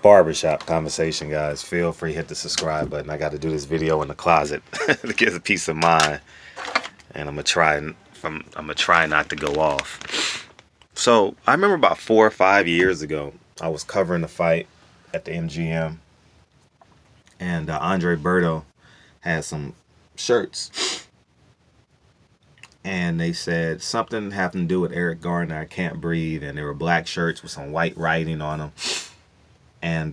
Barbershop conversation, guys. Feel free, hit the subscribe button. I got to do this video in the closet to get a peace of mind, and I'm gonna try not to go off. So I remember about 4 or 5 years ago, I was covering the fight at the MGM, and Andre Berto had some shirts, and they said something having to do with Eric Gardner. I can't breathe, and they were black shirts with some white writing on them, and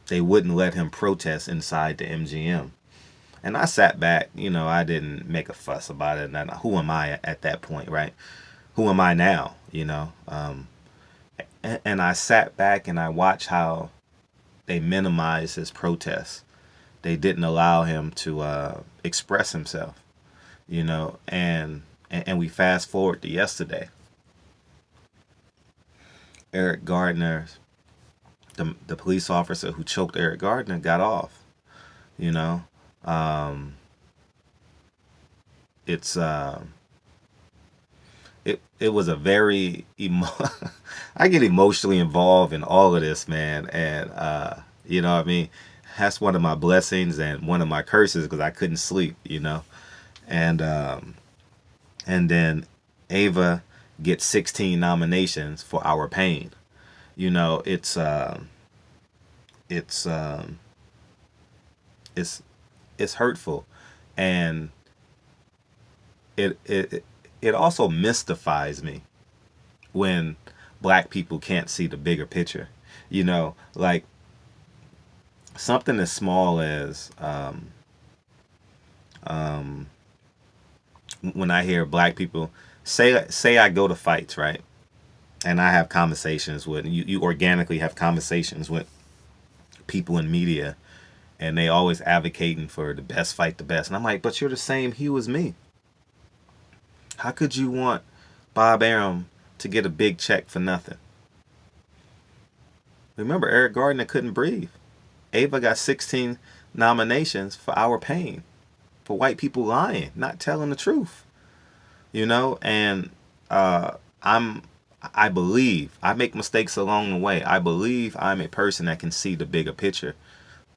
they wouldn't let him protest inside the MGM. And I sat back, I didn't make a fuss about it. And who am I at that point, right? Who am I now, and I sat back and I watched how they minimized his protests. They didn't allow him to express himself, and we fast forward to yesterday. Eric Gardner, the police officer who choked Eric Gardner, got off. You know, um, it's it was a very I get emotionally involved in all of this, man, and you know what I mean. That's one of my blessings and one of my curses because I couldn't sleep, and and then Ava gets 16 nominations for Our Pain. It's it's it's hurtful, and it also mystifies me when black people can't see the bigger picture. Like something as small as when I hear black people say I go to fights, right? And I have conversations with you organically have conversations with people in media, and they always advocating for the best fight the best. And I'm like, but you're the same hue as me. How could you want Bob Arum to get a big check for nothing? Remember, Eric Gardner couldn't breathe. Ava got 16 nominations for Our Pain, for white people lying, not telling the truth. And I'm I believe I make mistakes along the way. I believe I'm a person that can see the bigger picture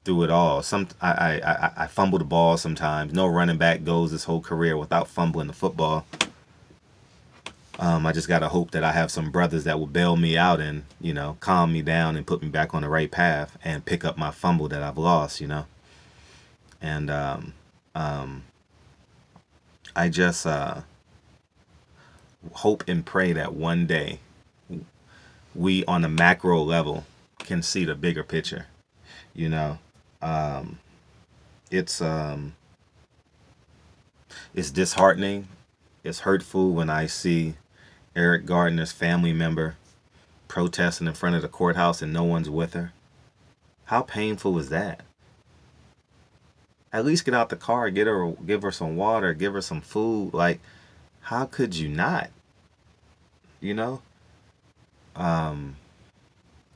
through it all. I fumble the ball sometimes. No running back goes his whole career without fumbling the football. I just gotta hope that I have some brothers that will bail me out and calm me down and put me back on the right path and pick up my fumble that I've lost. And I just hope and pray that one day we on a macro level can see the bigger picture. You know, um, it's it's disheartening. It's hurtful when I see Eric Gardner's family member protesting in front of the courthouse and no one's with her. How painful is that? At least get out the car, give her some water, give her some food. Like, how could you not? You know, um,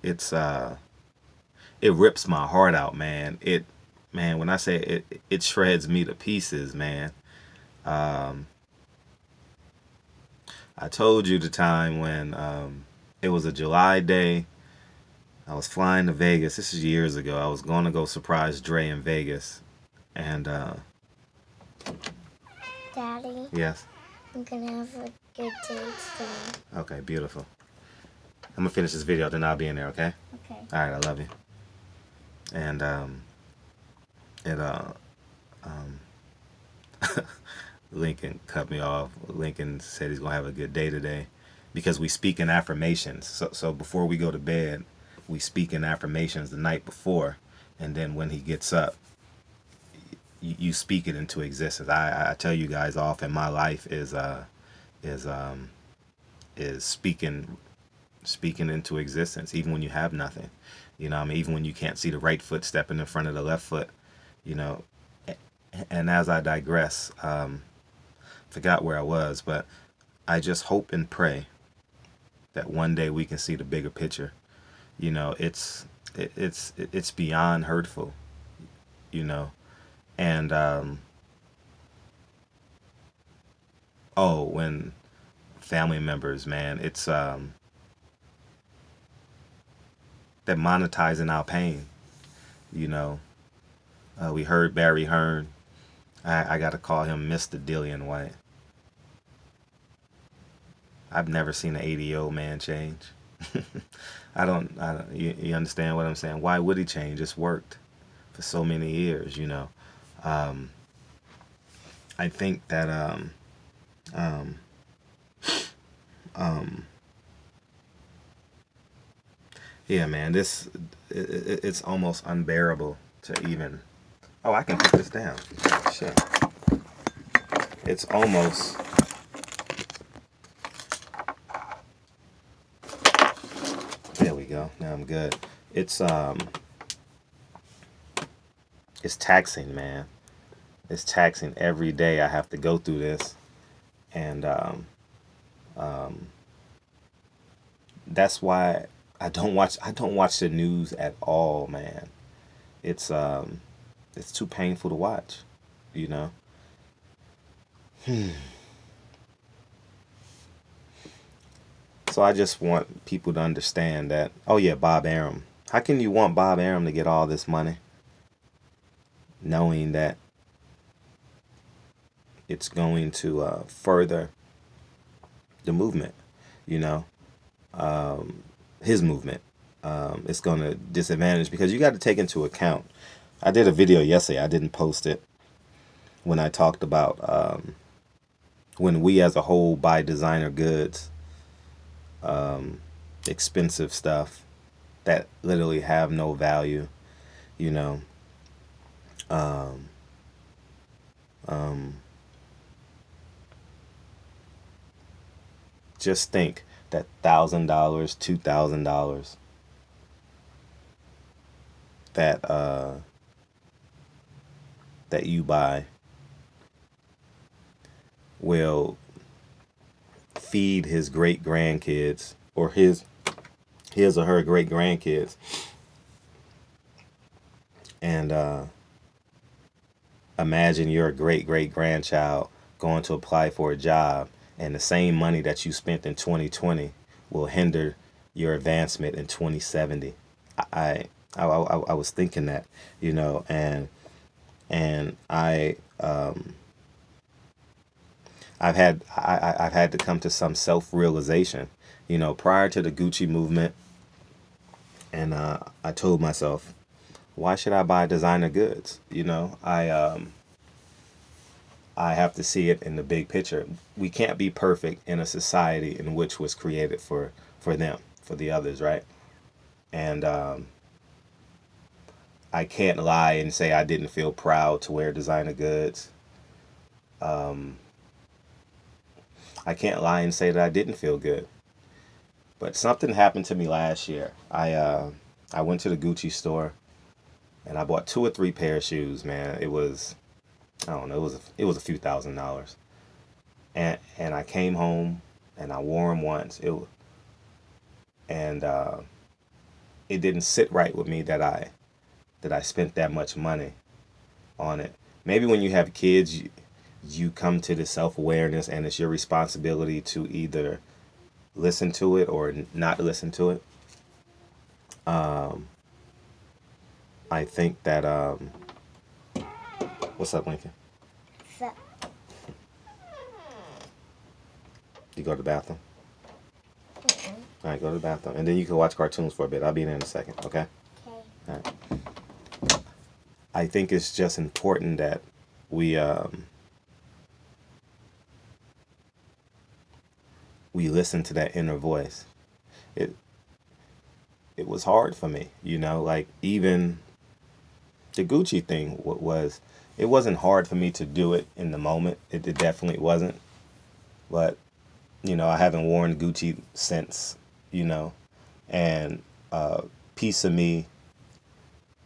it's it rips my heart out, man. Man, when I say it shreds me to pieces, man. Um, I told you the time when it was a July day. I was flying to Vegas. This is years ago. I was going to go surprise Dre in Vegas, and Daddy, yes. I'm gonna have a good day today. Okay, beautiful. I'm gonna finish this video, then I'll be in there. Okay. Okay. All right, I love you. And it um, Lincoln cut me off. Lincoln said he's gonna have a good day today because we speak in affirmations. So before we go to bed, we speak in affirmations the night before, and then when he gets up, you speak it into existence. I tell you guys often, my life is is speaking into existence, even when you have nothing. I mean, even when you can't see the right foot stepping in front of the left foot. You know, and as I digress, forgot where I was, but I just hope and pray that one day we can see the bigger picture. It's beyond hurtful. You know, and oh, when family members, man, that monetizing our pain. You know, we heard Barry Hearn. I got to call him Mr. Dillian White. I've never seen an 80-year-old man change. You understand what I'm saying? Why would he change? It's worked for so many years, you know. Um, I think that um, um, yeah, man, it's almost unbearable to even. Oh, I can put this down. Shit, it's almost. There we go. Now I'm good. It's taxing, man. It's taxing every day. I have to go through this, and um, that's why I don't watch the news at all, man. It's too painful to watch, you know. So I just want people to understand that. Oh yeah, Bob Arum. How can you want Bob Arum to get all this money, knowing that it's going to further the movement? You know, his movement. It's going to disadvantage because you got to take into account. I did a video yesterday. I didn't post it when I talked about when we as a whole buy designer goods, expensive stuff that literally have no value, you know. Um, um, just think that $1,000, $2,000 that that you buy will feed his great grandkids or his or her great grandkids, and imagine your great great grandchild going to apply for a job, and the same money that you spent in 2020 will hinder your advancement in 2070. I was thinking that, you know, and I've had to come to some self realization, you know, prior to the Gucci movement, and I told myself, why should I buy designer goods? You know, I have to see it in the big picture. We can't be perfect in a society in which was created for them, for the others, right? And I can't lie and say I didn't feel proud to wear designer goods. Um, I can't lie and say that I didn't feel good. But something happened to me last year. I went to the Gucci store and I bought 2 or 3 pair of shoes. Man, it was, I don't know, it was a few $1,000s. And I came home and I wore them once. And it didn't sit right with me that I spent that much money on it. Maybe when you have kids, you come to the self awareness, and it's your responsibility to either listen to it or not listen to it. Um, I think that what's up, Lincoln? So, You go to the bathroom. mm-mm. All right, go to the bathroom, and then you can watch cartoons for a bit. I'll be in a second, okay? Okay. All right. I think it's just important that we we listen to that inner voice. It it was hard for me, you know, like even the Gucci thing was, it wasn't hard for me to do it in the moment. It definitely wasn't. But, you know, I haven't worn Gucci since, you know, and piece of me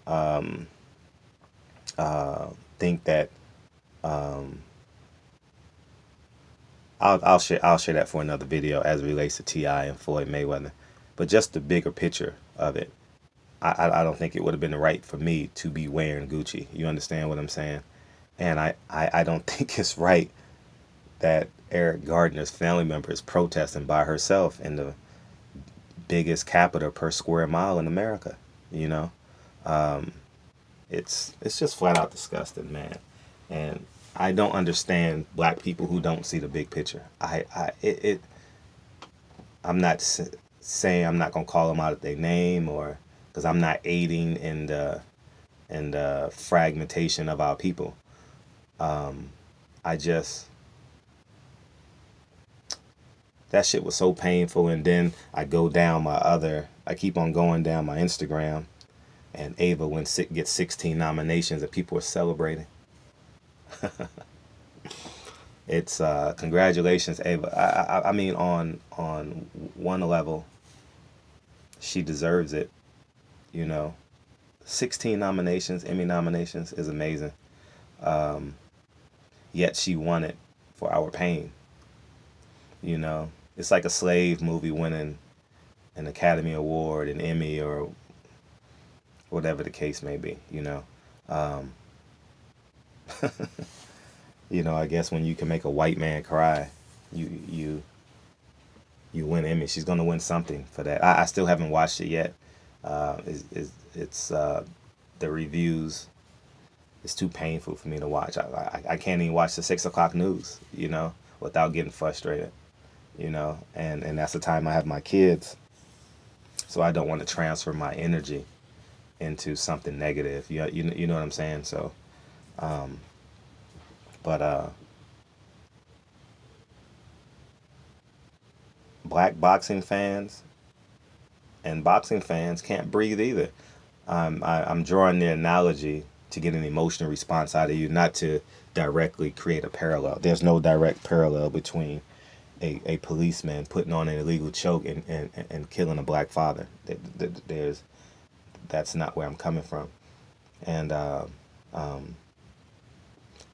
um, think that um, I'll share that for another video as it relates to T.I. and Floyd Mayweather. But just the bigger picture of it, I don't think it would have been right for me to be wearing Gucci. You understand what I'm saying? And I don't think it's right that Eric Gardner's family member is protesting by herself in the biggest capita per square mile in America. You know, it's just flat out disgusting, man. And I don't understand black people who don't see the big picture. I'm not saying I'm not gonna call them out at their name, or because I'm not aiding in the fragmentation of our people. I just that shit was so painful. And then I keep on going down my Instagram, and Ava gets 16 nominations, and people are celebrating. It's congratulations, Ava. I mean, on one level, she deserves it. You know, 16 nominations, Emmy nominations is amazing. Yet she won it for our pain. You know, it's like a slave movie winning an Academy Award, an Emmy, or whatever the case may be. Um, I guess when you can make a white man cry, you you you win Emmy. She's gonna win something for that. I still haven't watched it yet. It's the reviews. It's too painful for me to watch. I can't even watch the 6 o'clock news, without getting frustrated, and that's the time I have my kids. So I don't want to transfer my energy into something negative. You know what I'm saying? So, but black boxing fans and boxing fans can't breathe either. I'm drawing the analogy to get an emotional response out of you, not to directly create a parallel. There's no direct parallel between a policeman putting on an illegal choke and killing a black father. That's not where I'm coming from. And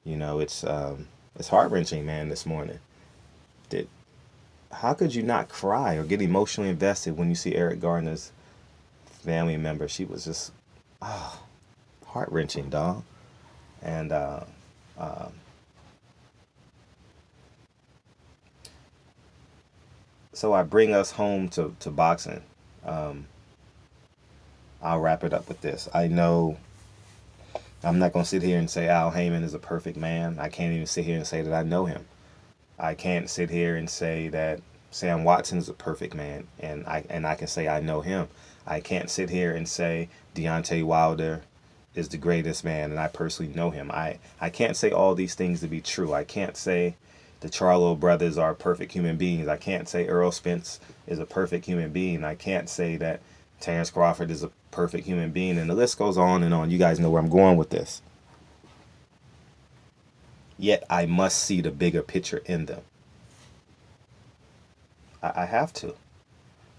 it's heart wrenching, man. This morning, did how could you not cry or get emotionally invested when you see Eric Garner's family member? She was just heart wrenching, dog. And so I bring us home to boxing. I'll wrap it up with this. I know I'm not going to sit here and say Al Heyman is a perfect man. I can't even sit here and say that I know him. I can't sit here and say that Sam Watson is a perfect man, and I can say I know him. I can't sit here and say Deontay Wilder is the greatest man, and I personally know him. I can't say all these things to be true. I can't say the Charlo brothers are perfect human beings. I can't say Earl Spence is a perfect human being. I can't say that Terrence Crawford is a perfect human being, and the list goes on and on. You guys know where I'm going with this. Yet I must see the bigger picture in them. I have to,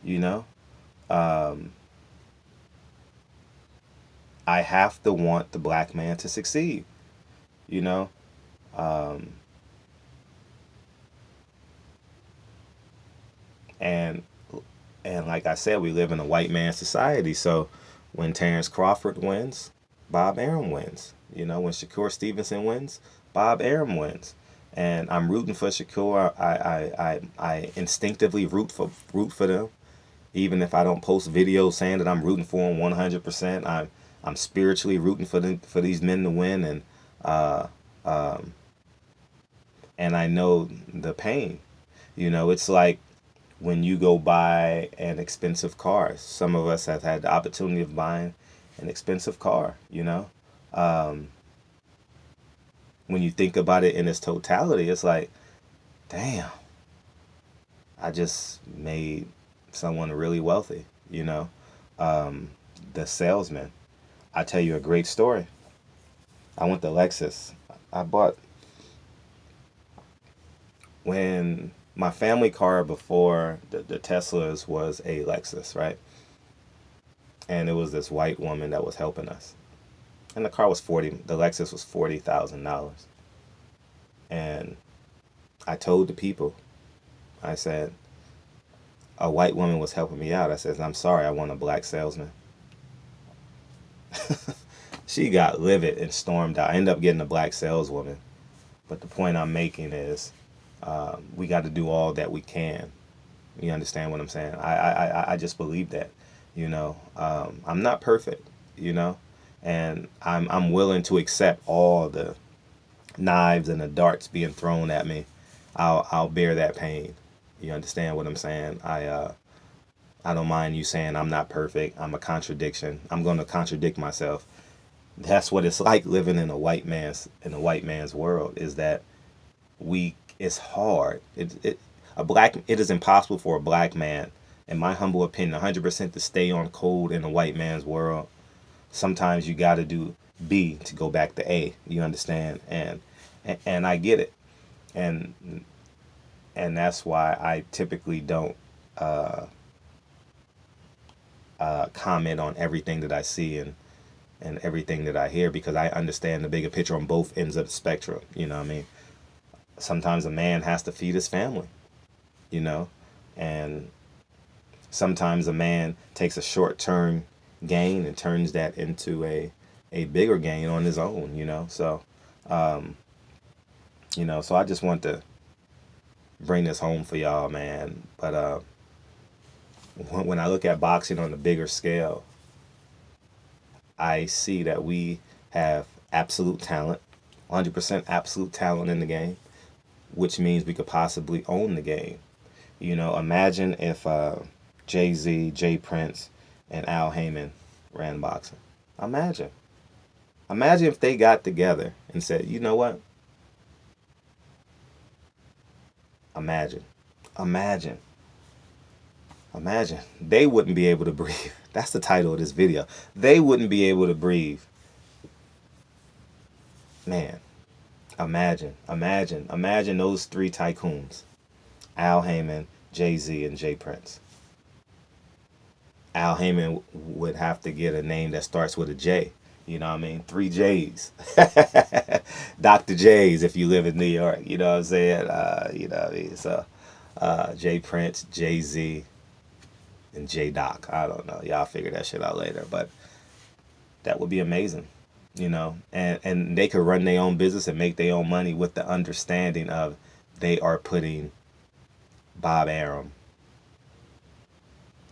you know. I have to want the black man to succeed, you know. Um, and and like I said, we live in a white man society. So when Terrence Crawford wins, Bob Arum wins. When Shakur Stevenson wins, Bob Arum wins. And I'm rooting for Shakur. I instinctively root for them, even if I don't post videos saying that I'm rooting for them 100%. I'm spiritually rooting for these men to win, uh, um, and I know the pain. It's like when you go buy an expensive car. Some of us have had the opportunity of buying an expensive car. Um, when you think about it in its totality, it's like, damn, I just made someone really wealthy. Um, the salesman. I tell you a great story. I went to Lexus. I bought when my family car before the Teslas was a Lexus, right? And it was this white woman that was helping us. And the car was the Lexus was $40,000. And I told the people, I said, a white woman was helping me out. I said, I'm sorry, I want a black salesman. She got livid and stormed out. I ended up getting a black saleswoman. But the point I'm making is we got to do all that we can You understand what I'm saying? I just believe that, you know. I'm not perfect, you know, and I'm willing to accept all the knives and the darts being thrown at me. I'll bear that pain. You understand what I'm saying? I don't mind you saying I'm not perfect. I'm a contradiction. I'm going to contradict myself. That's what it's like living in a white man's world. Is that it's hard. It is impossible for a black man, in my humble opinion, 100% to stay on code in a white man's world. Sometimes you got to do B to go back to A. You understand? And I get it. And and that's why I typically don't comment on everything that I see and everything that I hear, because I understand the bigger picture on both ends of the spectrum. You know what I mean? Sometimes a man has to feed his family, you know, and sometimes a man takes a short term gain and turns that into a bigger gain on his own, you know. So, so I just want to bring this home for y'all, man. But when I look at boxing on a bigger scale, I see that we have absolute talent, 100% absolute talent in the game, which means we could possibly own the game. You know, imagine if Jay-Z, Jay Prince, and Al Haymon ran boxing. Imagine. Imagine if they got together and said, you know what? Imagine. Imagine. Imagine. They wouldn't be able to breathe. That's the title of this video. They wouldn't be able to breathe. Man, imagine those three tycoons. Al Haymon, Jay-Z, and Jay Prince. Al Haymon would have to get a name that starts with a J. You know what I mean? 3 J's. Dr. J's if you live in New York. You know what I'm saying? You know what I mean? So, Jay Prince, Jay-Z, and J Doc. I don't know. Y'all figure that shit out later. But that would be amazing. You know? And they could run their own business and make their own money with the understanding of they are putting Bob Arum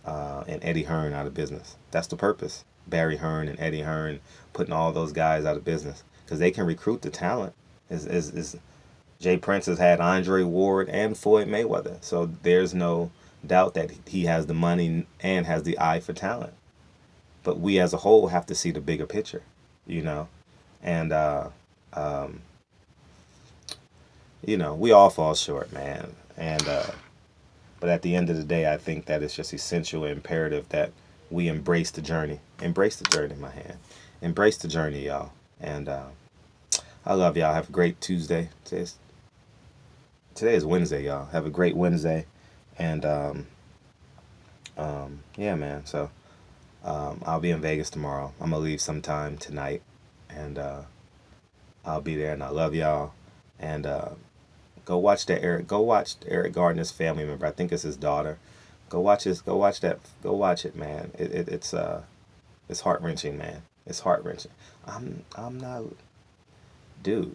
and Eddie Hearn out of business. That's the purpose. Barry Hearn and Eddie Hearn, putting all those guys out of business because they can recruit the talent. Is Jay Prince has had Andre Ward and Floyd Mayweather, so there's no doubt that he has the money and has the eye for talent. But we as a whole have to see the bigger picture, you know, and we all fall short, man, and but at the end of the day, I think that it's just essential and imperative that we embrace the journey. Embrace the journey, my hand. Embrace the journey, y'all. And I love y'all. Have a great Tuesday. Today is Wednesday, y'all. Have a great Wednesday. And yeah, man. So I'll be in Vegas tomorrow. I'm gonna leave sometime tonight, and I'll be there. And I love y'all. And go watch Eric Gardner's family member. I think it's his daughter. Go watch it, man. It's heart wrenching, man. It's heart wrenching. I'm not, dude.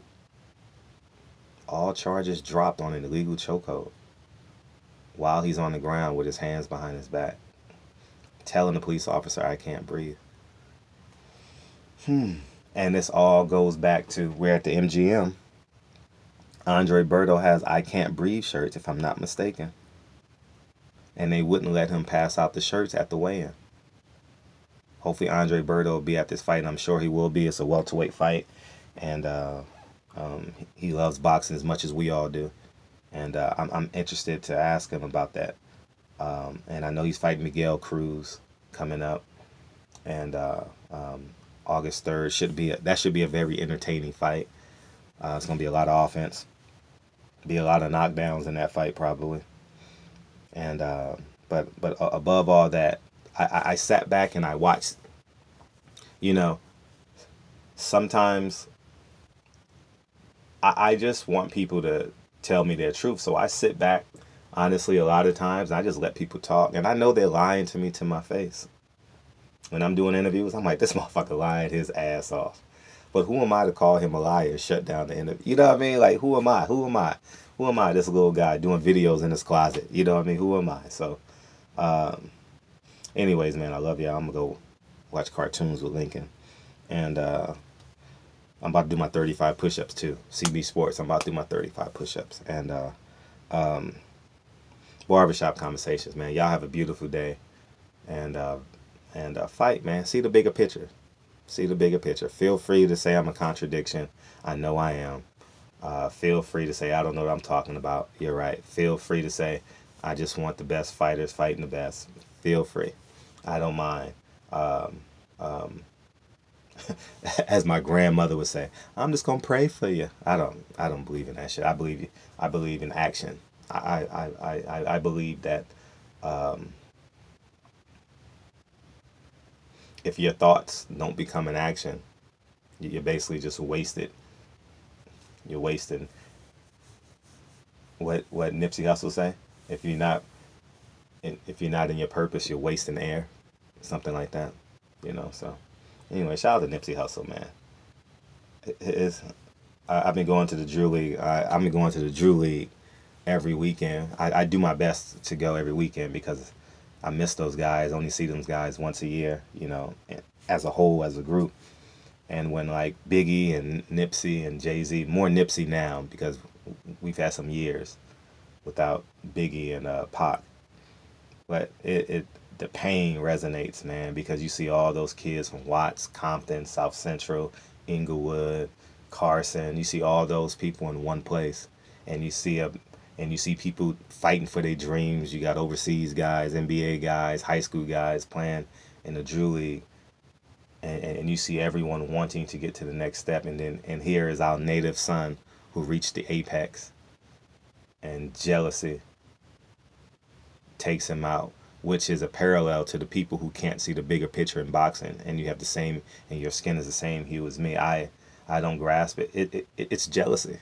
All charges dropped on an illegal chokehold while he's on the ground with his hands behind his back, telling the police officer, "I can't breathe." And this all goes back to we're at the MGM. Andre Berto has "I Can't Breathe" shirts, if I'm not mistaken. And they wouldn't let him pass out the shirts at the weigh-in. Hopefully Andre Berto will be at this fight, and I'm sure he will be. It's a welterweight fight, and he loves boxing as much as we all do. And I'm interested to ask him about that. And I know he's fighting Miguel Cruz coming up, and August 3rd should be a very entertaining fight. It's gonna be a lot of offense, be a lot of knockdowns in that fight probably. And but above all that, I sat back and I watched. You know, sometimes I just want people to tell me their truth, so I sit back. Honestly, a lot of times I just let people talk, and I know they're lying to me to my face. When I'm doing interviews, I'm like, this motherfucker lying his ass off. But who am I to call him a liar and shut down the interview? You know what I mean? Like, who am I? Who am I? Who am I? This little guy doing videos in his closet. You know what I mean? Who am I? So, anyways, man, I love y'all. I'm gonna go watch cartoons with Lincoln, and I'm about to do my 35 push-ups too. CB Sports. I'm about to do my 35 push-ups and barbershop conversations, man. Y'all have a beautiful day, and fight, man. See the bigger picture. See the bigger picture. Feel free to say I'm a contradiction. I know I am. Feel free to say I don't know what I'm talking about. You're right. Feel free to say I just want the best fighters fighting the best. Feel free. I don't mind. As my grandmother would say, I'm just gonna pray for you. I don't believe in that shit. I believe in action. I believe that if your thoughts don't become an action, you're basically just wasted. You're wasting what Nipsey Hussle say. If you're not if you're not in your purpose, you're wasting air, something like that. So anyway, shout out to Nipsey Hussle, man. It's, I've been going to the Drew League. I've been going to the Drew League every weekend. I do my best to go every weekend because I miss those guys. Only see them guys once a year, as a whole, as a group. And when like Biggie and Nipsey and Jay-Z, more Nipsey now because we've had some years without Biggie and Pac. But the pain resonates, man, because you see all those kids from Watts, Compton, South Central, Inglewood, Carson. You see all those people in one place, and you see people fighting for their dreams. You got overseas guys, NBA guys, high school guys playing in the Drew League, and you see everyone wanting to get to the next step. And here is our native son who reached the apex, and jealousy takes him out, which is a parallel to the people who can't see the bigger picture in boxing. And you have the same, and your skin is the same hue as me. I don't grasp it. It's jealousy.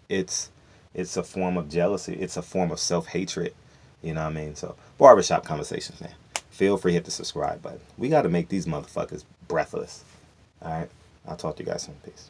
It's a form of jealousy. It's a form of self-hatred. You know what I mean? So barbershop conversations, man. Feel free to hit the subscribe button. We got to make these motherfuckers breathless. All right. I'll talk to you guys soon. Peace.